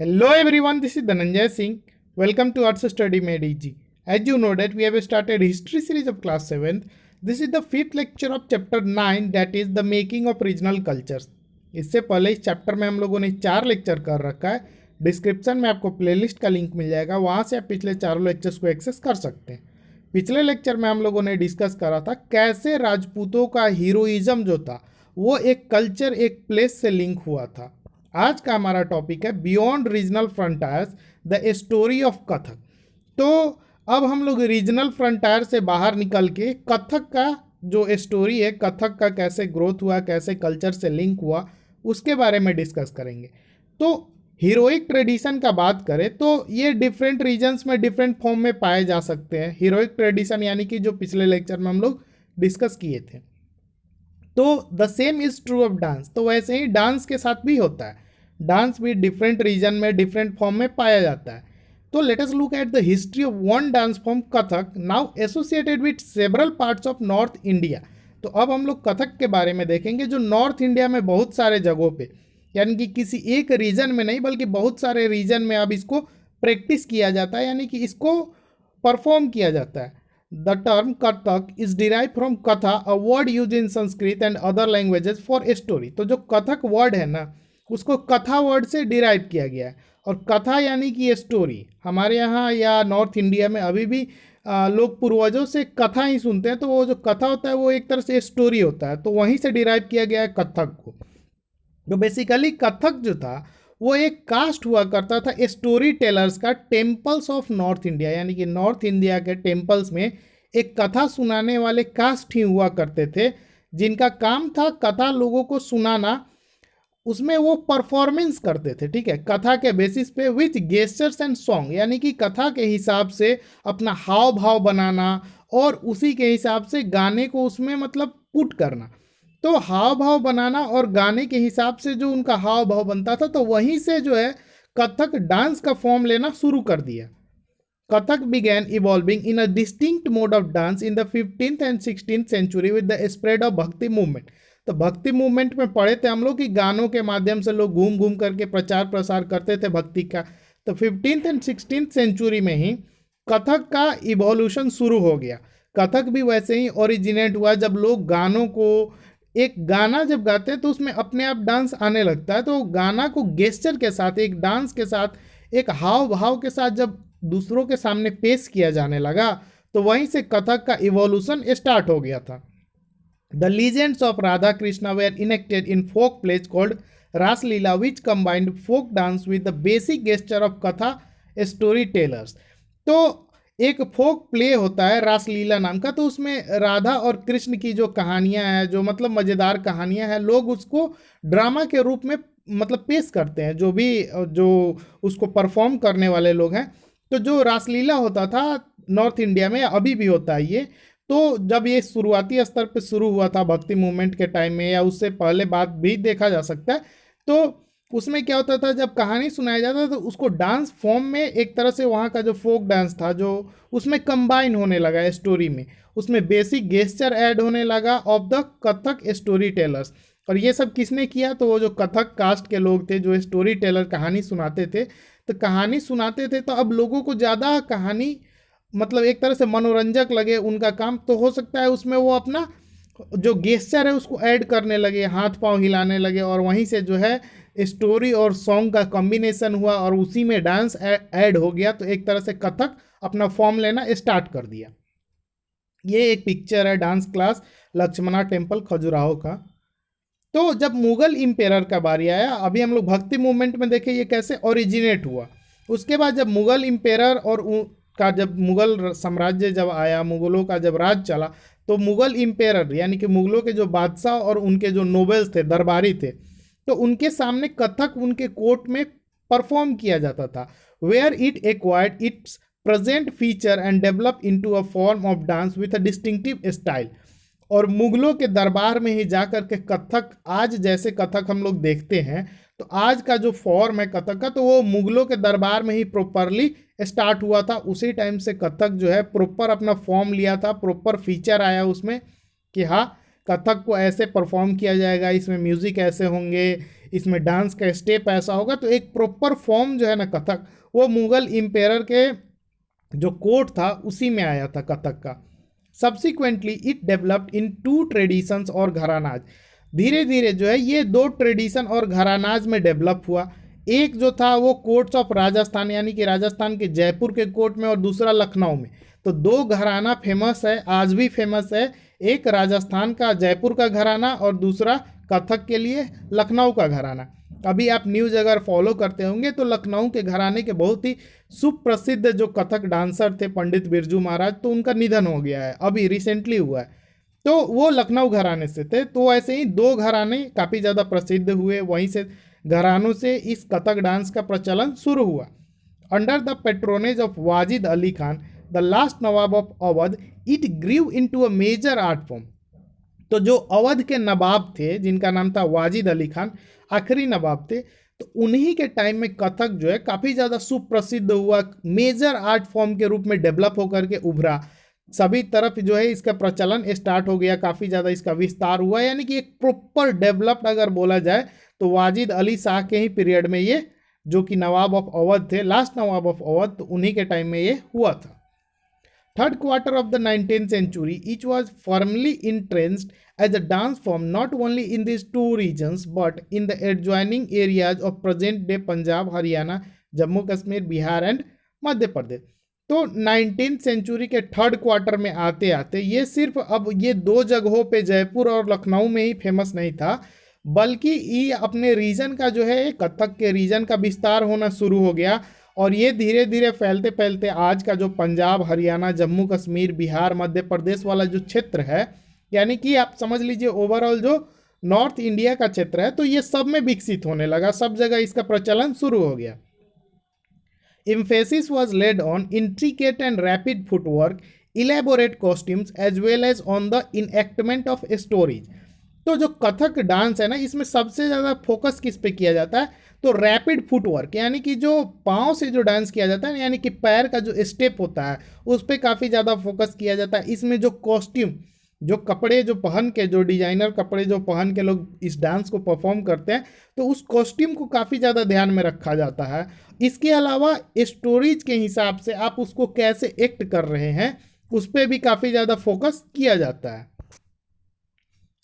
Hello everyone, this is Dhananjay Singh. Welcome to Arts Study Made Easy. As you know that we have started history series of class 7th. This is the fifth lecture of chapter 9, that is the making of regional cultures. इससे पहले इस chapter में हम लोगों ने 4 lecture कर रखा है. डिस्क्रिप्शन में आपको प्लेलिस्ट का लिंक मिल जाएगा, वहाँ से आप पिछले चारों लेक्चर्स को एक्सेस कर सकते हैं. पिछले लेक्चर में हम लोगों ने डिस्कस करा था कैसे राजपूतों का हीरोइज्म जो था वो एक कल्चर, एक प्लेस से लिंक हुआ था. आज का हमारा टॉपिक है beyond regional frontiers the story of Kathak. तो अब हम लोग रीजनल फ्रंटायर से बाहर निकल के कथक का जो स्टोरी है, कथक का कैसे ग्रोथ हुआ, कैसे कल्चर से लिंक हुआ, उसके बारे में डिस्कस करेंगे. तो हीरोइक ट्रेडिशन का बात करें तो ये डिफरेंट रीजन्स में डिफरेंट फॉर्म में पाए जा सकते हैं. हीरोइक ट्रेडिशन यानी कि जो पिछले लेक्चर में हम लोग डिस्कस किए थे. तो the same is true of dance. तो वैसे ही डांस के साथ भी होता है. डांस भी डिफरेंट रीजन में डिफरेंट फॉर्म में पाया जाता है. तो let us look at the history of one dance form Kathak, now associated with several parts of north India. तो अब हम लोग कथक के बारे में देखेंगे जो नॉर्थ इंडिया में बहुत सारे जगहों पे, यानी कि किसी एक रीजन में नहीं बल्कि बहुत सारे रीजन में अब इसको प्रैक्टिस किया जाता है, यानी कि इसको परफॉर्म किया जाता है. The term Kathak is derive from katha, a word use in Sanskrit and other languages for story. तो जो कथक वर्ड है ना, उसको कथा वर्ड से डिराइव किया गया है. और कथा यानी कि स्टोरी. हमारे यहाँ या नॉर्थ इंडिया में अभी भी लोग पूर्वजों से कथा ही सुनते हैं, तो वो जो कथा होता है वो एक तरह से स्टोरी होता है, तो वहीं से डिराइव किया गया है कथक को. तो बेसिकली कथक जो था वो एक कास्ट हुआ करता था स्टोरी टेलर्स का टेम्पल्स ऑफ नॉर्थ इंडिया, यानी कि नॉर्थ इंडिया के टेम्पल्स में एक कथा सुनाने वाले कास्ट ही हुआ करते थे, जिनका काम था कथा लोगों को सुनाना. उसमें वो परफॉर्मेंस करते थे, ठीक है, कथा के बेसिस पे विथ गेस्चर्स एंड सॉन्ग, यानी कि कथा के हिसाब से अपना हाव भाव बनाना और उसी के हिसाब से गाने को उसमें मतलब पुट करना. तो हाव भाव बनाना और गाने के हिसाब से जो उनका हाव भाव बनता था, तो वहीं से जो है कथक डांस का फॉर्म लेना शुरू कर दिया. Kathak began evolving in a distinct mode of dance in the 15th and 16th century with the spread of भक्ति मूवमेंट. तो भक्ति मूवमेंट में पढ़े थे हम लोग कि गानों के माध्यम से लोग घूम घूम करके प्रचार प्रसार करते थे भक्ति का. तो 15th एंड 16th सेंचुरी में ही कथक का इवोल्यूशन शुरू हो गया. कथक भी वैसे ही ओरिजिनेट हुआ जब लोग गानों को, एक गाना जब गाते हैं तो उसमें अपने आप डांस आने लगता है. तो गाना को गेस्चर के साथ, एक डांस के साथ, एक हाव भाव के साथ जब दूसरों के सामने पेश किया जाने लगा, तो वहीं से कथक का इवोल्यूशन स्टार्ट हो गया था. The legends of Radha Krishna were enacted in folk plays called raslila which combined folk dance with the basic gesture of katha storytellers. तो एक फोक प्ले होता है रासलीला नाम का, तो उसमें राधा और कृष्ण की जो कहानियां हैं, जो मतलब मज़ेदार कहानियां हैं, लोग उसको ड्रामा के रूप में मतलब पेश करते हैं, जो उसको परफॉर्म करने वाले लोग हैं. तो जो रासलीला होता था नॉर्थ इंडिया में, अभी भी होता है ये. तो जब ये शुरुआती स्तर पे शुरू हुआ था भक्ति मूवमेंट के टाइम में, या उससे पहले बात भी देखा जा सकता है, तो उसमें क्या होता था, जब कहानी सुनाया जाता था तो उसको डांस फॉर्म में एक तरह से वहाँ का जो फोक डांस था जो उसमें कंबाइन होने लगा स्टोरी में, उसमें बेसिक गेस्चर ऐड होने लगा of the Kathak story tellers. और ये सब किसने किया, तो वो जो कथक कास्ट के लोग थे जो स्टोरी टेलर कहानी सुनाते थे. तो कहानी सुनाते थे तो अब लोगों को ज़्यादा कहानी मतलब एक तरह से मनोरंजक लगे उनका काम, तो हो सकता है उसमें वो अपना जो गेस्चर है उसको ऐड करने लगे, हाथ पांव हिलाने लगे, और वहीं से जो है स्टोरी और सॉन्ग का कॉम्बिनेशन हुआ और उसी में डांस ऐड हो गया. तो एक तरह से कथक अपना फॉर्म लेना स्टार्ट कर दिया. ये एक पिक्चर है dance class Lakshmana temple Khajuraho का. तो जब मुगल इम्पेयर का बारी आया, अभी हम लोग भक्ति मूवमेंट में देखें ये कैसे ओरिजिनेट हुआ. उसके बाद जब मुगल इम्पेयर और का जब मुगल साम्राज्य जब आया, मुगलों का जब राज चला, तो मुगल इम्पेयर यानी कि मुगलों के जो बादशाह और उनके जो नोबल्स थे, दरबारी थे, तो उनके सामने कथक उनके कोर्ट में परफॉर्म किया जाता था. Where it acquired its present feature and develop into a form of dance with a distinctive style. और मुगलों के दरबार में ही जाकर के कथक, आज जैसे कथक हम लोग देखते हैं, तो आज का जो फॉर्म है कथक का, तो वो मुगलों के दरबार में ही प्रॉपरली स्टार्ट हुआ था. उसी टाइम से कथक जो है प्रॉपर अपना फॉर्म लिया था, प्रॉपर फीचर आया उसमें कि हाँ कथक को ऐसे परफॉर्म किया जाएगा, इसमें म्यूज़िक ऐसे होंगे, इसमें डांस का स्टेप ऐसा होगा। तो एक प्रॉपर फॉर्म जो है ना कथक, वो मुगल इम्पेयर के जो कोर्ट था उसी में आया था कथक का। Subsequently it developed into traditions और घरानाज। धीरे धीरे जो है ये दो ट्रेडिशन और घरानाज में डेवलप हुआ। एक जो था वो कोर्ट्स ऑफ राजस्थान, यानी कि राजस्थान के जयपुर के कोर्ट में, और दूसरा लखनऊ में। तो दो घराना फेमस है, आज भी फेमस है। एक राजस्थान का जयपुर का घराना और दूसरा कथक के लिए लखनऊ का घराना। अभी आप न्यूज़ अगर फॉलो करते होंगे तो लखनऊ के घराने के बहुत ही सुप्रसिद्ध जो कथक डांसर थे पंडित बिरजू महाराज, तो उनका निधन हो गया है, अभी रिसेंटली हुआ है। तो वो लखनऊ घराने से थे। तो ऐसे ही दो घराने काफ़ी ज़्यादा प्रसिद्ध हुए, वहीं से घरानों से इस कथक डांस का प्रचलन शुरू हुआ। Under the patronage of Wajid Ali Khan, the last Nawab of Awadh, it grew into a major art form. तो जो अवध के नवाब थे जिनका नाम था वाजिद अली खान, आखिरी नवाब थे, तो उन्हीं के टाइम में कथक जो है काफ़ी ज़्यादा सुप्रसिद्ध हुआ, मेजर आर्ट फॉर्म के रूप में डेवलप होकर के उभरा। सभी तरफ जो है इसका प्रचलन स्टार्ट हो गया, काफ़ी ज़्यादा इसका विस्तार हुआ, यानी कि एक प्रॉपर डेवलप्ड अगर बोला जाए तो वाजिद अली शाह के ही पीरियड में ये, जो कि नवाब ऑफ अवध थे, लास्ट नवाब ऑफ अवध, तो उन्हीं के टाइम में ये हुआ था। Third quarter of the 19th century, it was firmly entrenched as a dance form not only in these two regions but in the adjoining areas of present-day Punjab, Haryana, Jammu Kashmir, Bihar and Madhya Pradesh. तो 19th century के third quarter में आते आते ये सिर्फ अब ये दो जगहों पे जयपुर और लखनऊ में ही फेमस नहीं था, बल्कि ये अपने रीजन का जो है कथक के रीजन का विस्तार होना शुरू हो गया। और ये धीरे धीरे फैलते फैलते आज का जो पंजाब, हरियाणा, जम्मू कश्मीर, बिहार, मध्य प्रदेश वाला जो क्षेत्र है, यानी कि आप समझ लीजिए ओवरऑल जो नॉर्थ इंडिया का क्षेत्र है, तो ये सब में विकसित होने लगा, सब जगह इसका प्रचलन शुरू हो गया। Emphasis was laid on intricate and rapid footwork, elaborate costumes as well as on the enactment of stories। तो जो कथक डांस है ना, इसमें सबसे ज़्यादा फोकस किस पे किया जाता है, तो रैपिड फुटवर्क, यानी कि जो पाँव से जो डांस किया जाता है, यानी कि पैर का जो स्टेप होता है उस पर काफ़ी ज़्यादा फोकस किया जाता है। इसमें जो कॉस्ट्यूम, जो कपड़े जो पहन के, जो डिजाइनर कपड़े जो पहन के लोग इस डांस को परफॉर्म करते हैं, तो उस कॉस्ट्यूम को काफ़ी ज़्यादा ध्यान में रखा जाता है। इसके अलावा स्टोरीज के हिसाब से आप उसको कैसे एक्ट कर रहे हैं उस पर भी काफ़ी ज़्यादा फोकस किया जाता है।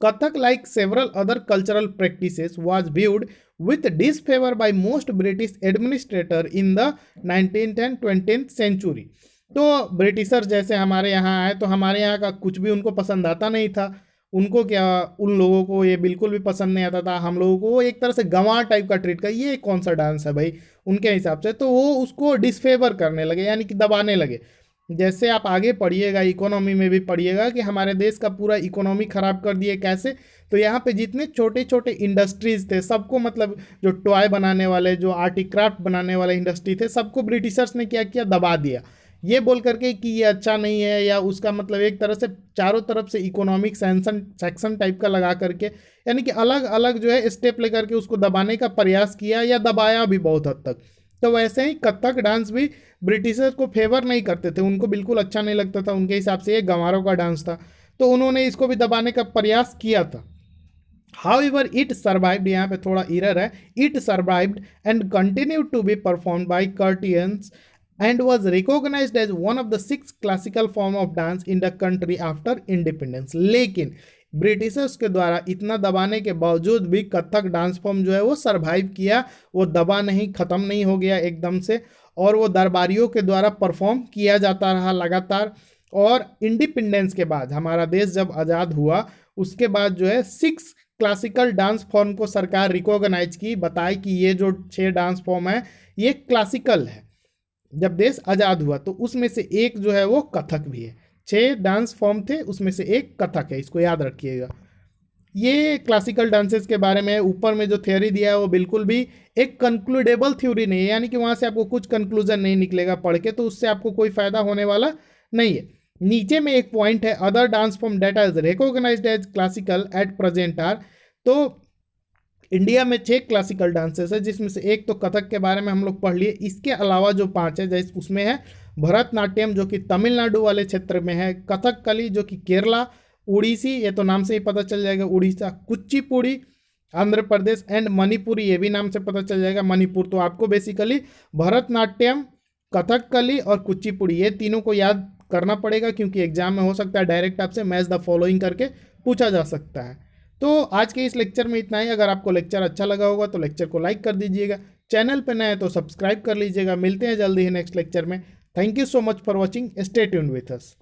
Kathak, like several other cultural practices, was viewed with disfavor by most British administrators in the 19th and 20th century। तो ब्रिटिशर जैसे हमारे यहाँ आए तो हमारे यहाँ का कुछ भी उनको पसंद आता नहीं था। उनको क्या, उन लोगों को ये बिल्कुल भी पसंद नहीं आता था। हम लोगों को वो एक तरह से गंवार टाइप का ट्रीट कर, ये कौन सा डांस है भाई उनके हिसाब से, तो वो उसको डिसफेवर करने लगे, यानी कि दबाने लगे। जैसे आप आगे पढ़िएगा, इकोनॉमी में भी पढ़िएगा कि हमारे देश का पूरा इकोनॉमी ख़राब कर दिए कैसे। तो यहाँ पे जितने छोटे छोटे इंडस्ट्रीज़ थे सबको, मतलब जो टॉय बनाने वाले, जो आर्टिक्राफ्ट बनाने वाले इंडस्ट्री थे, सबको ब्रिटिशर्स ने क्या किया, दबा दिया, ये बोल करके कि ये अच्छा नहीं है, या उसका मतलब एक तरह से चारों तरफ से इकोनॉमिक सेक्शन टाइप का लगा करके, यानी कि अलग अलग जो है स्टेप लेकर के उसको दबाने का प्रयास किया, या दबाया भी बहुत हद तक। तो वैसे ही कथक डांस भी ब्रिटिशर्स को फेवर नहीं करते थे, उनको बिल्कुल अच्छा नहीं लगता था, उनके हिसाब से ये गंवारों का डांस था, तो उन्होंने इसको भी दबाने का प्रयास किया था। हाउएवर इट सर्वाइव्ड, यहाँ पे थोड़ा एरर है, it survived and continued to be performed by courtesans and was recognized as one of the 6 classical form of dance in the country after independence। लेकिन ब्रिटिशर्स के द्वारा इतना दबाने के बावजूद भी कथक डांस फॉर्म जो है वो सरवाइव किया, वो दबा नहीं, ख़त्म नहीं हो गया एकदम से, और वो दरबारियों के द्वारा परफॉर्म किया जाता रहा लगातार। और इंडिपेंडेंस के बाद, हमारा देश जब आज़ाद हुआ उसके बाद जो है 6 क्लासिकल डांस फॉर्म को सरकार रिकॉग्नाइज की, बताए कि ये जो 6 डांस फॉर्म है ये क्लासिकल है। जब देश आज़ाद हुआ तो उसमें से एक जो है वो कथक भी है। 6 डांस फॉर्म थे, उसमें से एक कथक है, इसको याद रखिएगा। ये क्लासिकल डांसेस के बारे में ऊपर में जो थ्योरी दिया है वो बिल्कुल भी एक कंक्लूडेबल थ्योरी नहीं है, यानी कि वहाँ से आपको कुछ कंक्लूजन नहीं निकलेगा पढ़ के, तो उससे आपको कोई फ़ायदा होने वाला नहीं है। नीचे में एक पॉइंट है, other dance form that is recognized as classical at present are. तो इंडिया में 6 क्लासिकल डांसेस है, जिसमें से एक तो कथक के बारे में हम लोग पढ़ लिए, इसके अलावा जो 5 है, जैसे उसमें है भरतनाट्यम जो कि तमिलनाडु वाले क्षेत्र में है, कथकली जो कि केरला, उड़ीसी, ये तो नाम से ही पता चल जाएगा उड़ीसा, कुचिपुड़ी, आंध्र प्रदेश एंड मणिपुरी, ये भी नाम से पता चल जाएगा मणिपुर। तो आपको बेसिकली भरतनाट्यम, कथकली और कुचिपुड़ी, ये तीनों को याद करना पड़ेगा, क्योंकि एग्जाम में हो सकता है डायरेक्ट आपसे मैच द फॉलोइंग करके पूछा जा सकता है। तो आज के इस लेक्चर में इतना ही। अगर आपको लेक्चर अच्छा लगा होगा तो लेक्चर को लाइक कर दीजिएगा, चैनल पर नए हैं तो सब्सक्राइब कर लीजिएगा। मिलते हैं जल्दी ही नेक्स्ट लेक्चर में। Thank you so much for watching, stay tuned with us.